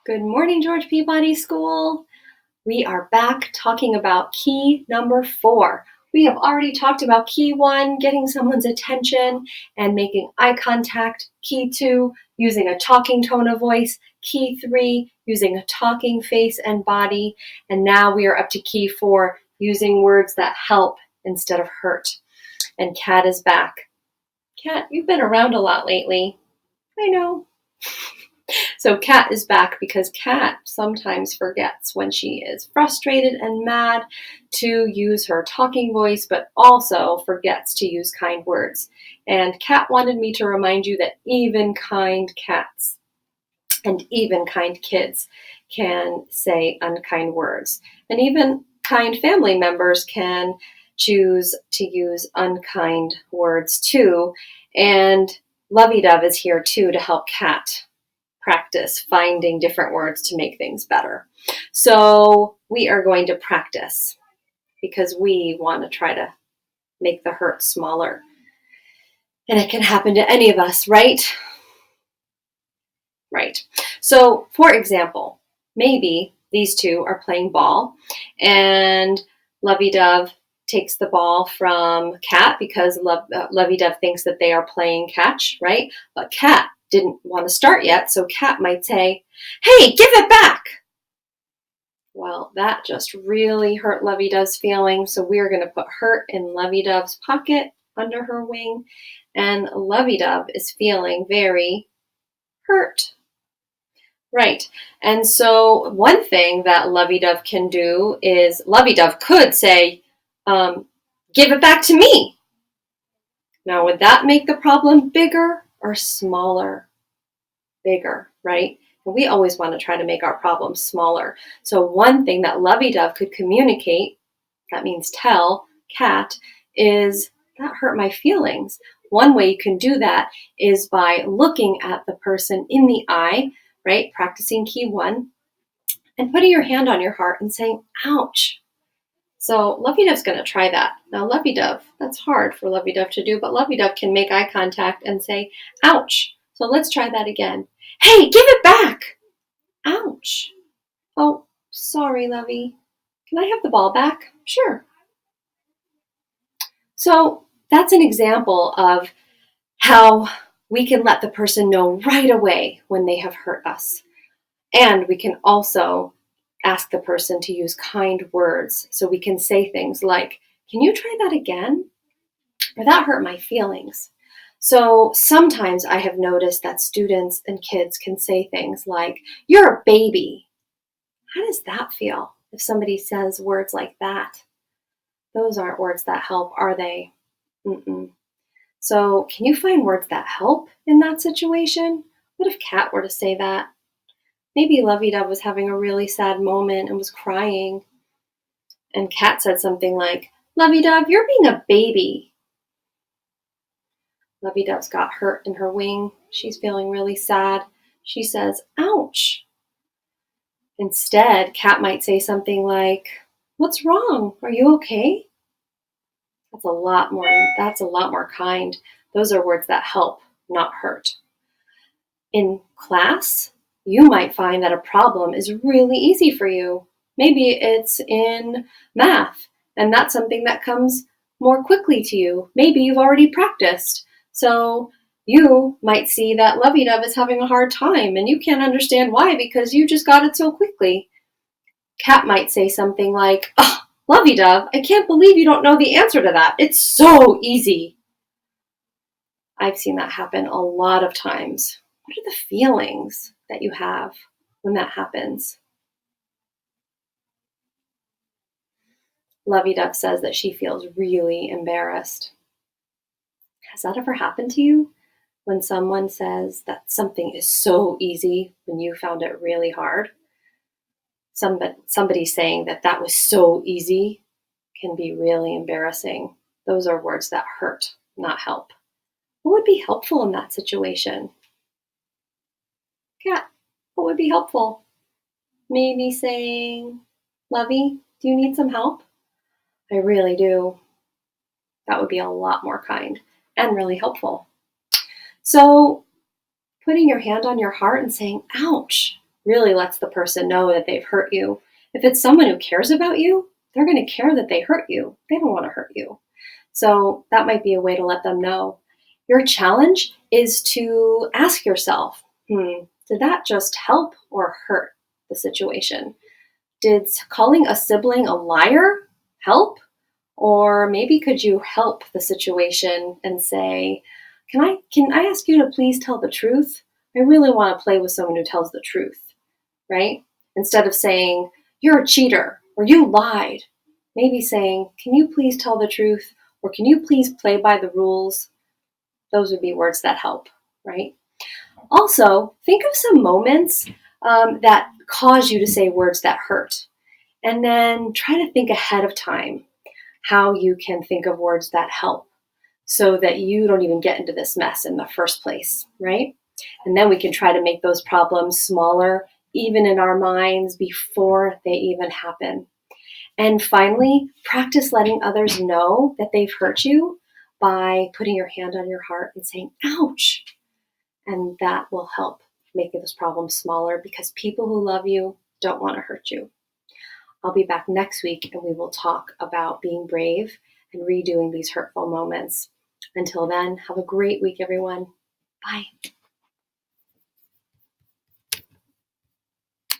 Good morning, George Peabody School. We are back talking about key number 4. We have already talked about key 1, getting someone's attention and making eye contact. Key 2, using a talking tone of voice. Key 3, using a talking face and body. And now we are up to key 4, using words that help instead of hurt. And Kat is back. Kat, you've been around a lot lately. I know. So Kat is back because Kat sometimes forgets when she is frustrated and mad to use her talking voice, but also forgets to use kind words. And Kat wanted me to remind you that even kind cats and even kind kids can say unkind words. And even kind family members can choose to use unkind words too. And Lovey Dove is here too to help Kat practice finding different words to make things better. So we are going to practice because we want to try to make the hurt smaller. And it can happen to any of us, right? Right. So, for example, maybe these two are playing ball and Lovey Dove takes the ball from Kat because Lovey Dove thinks that they are playing catch, right? But Kat didn't want to start yet, so Kat might say, "Hey, give it back!" Well, that just really hurt Lovey Dove's feelings, so we're going to put hurt in Lovey Dove's pocket under her wing, and Lovey Dove is feeling very hurt. Right. And so one thing that Lovey Dove can do is Lovey Dove could say, "Give it back to me." Now, would that make the problem bigger or smaller? Bigger, right? And we always want to try to make our problems smaller. So one thing that Lovey Dove could communicate, that means tell Kat, is that hurt my feelings. One way you can do that is by looking at the person in the eye, right? Practicing key 1 and putting your hand on your heart and saying, "Ouch." So Lovey Dove's going to try that. Now, Lovey Dove, that's hard for Lovey Dove to do, but Lovey Dove can make eye contact and say, "Ouch." So let's try that again. "Hey, give it back." "Ouch." "Oh, sorry, Lovey. Can I have the ball back?" "Sure." So that's an example of how we can let the person know right away when they have hurt us. And we can also ask the person to use kind words. So we can say things like, "Can you try that again?" Or, "That hurt my feelings." So sometimes I have noticed that students and kids can say things like, "You're a baby." How does that feel if somebody says words like that? Those aren't words that help, are they? Mm-mm. So can you find words that help in that situation? What if Kat were to say that? Maybe Lovey Dove was having a really sad moment and was crying. And Kat said something like, "Lovey Dove, you're being a baby." Lovey Dove's got hurt in her wing. She's feeling really sad. She says, "Ouch." Instead, Kat might say something like, "What's wrong? Are you okay?" That's a lot more kind. Those are words that help, not hurt. In class, you might find that a problem is really easy for you. Maybe it's in math, and that's something that comes more quickly to you. Maybe you've already practiced. So you might see that Lovey Dove is having a hard time, and you can't understand why because you just got it so quickly. Kat might say something like, "Oh, Lovey Dove, I can't believe you don't know the answer to that. It's so easy." I've seen that happen a lot of times. What are the feelings that you have when that happens? Lovey Dove says that she feels really embarrassed. Has that ever happened to you? When someone says that something is so easy when you found it really hard? Somebody saying that that was so easy can be really embarrassing. Those are words that hurt, not help. What would be helpful in that situation? Kat, what would be helpful? Maybe saying, "Lovey, do you need some help?" "I really do." That would be a lot more kind and really helpful. So putting your hand on your heart and saying, "Ouch," really lets the person know that they've hurt you. If it's someone who cares about you, they're going to care that they hurt you. They don't want to hurt you. So that might be a way to let them know. Your challenge is to ask yourself, did that just help or hurt the situation? Did calling a sibling a liar help? Or maybe could you help the situation and say, can I ask you to please tell the truth? I really want to play with someone who tells the truth, right? Instead of saying, you're a cheater or you lied, maybe saying, can you please tell the truth? Or can you please play by the rules? Those would be words that help, right? Also, think of some moments that cause you to say words that hurt. And then try to think ahead of time how you can think of words that help so that you don't even get into this mess in the first place, right? And then we can try to make those problems smaller, even in our minds, before they even happen. And finally, practice letting others know that they've hurt you by putting your hand on your heart and saying, ouch. And that will help make those problems smaller because people who love you don't want to hurt you. I'll be back next week and we will talk about being brave and redoing these hurtful moments. Until then, have a great week, everyone. Bye.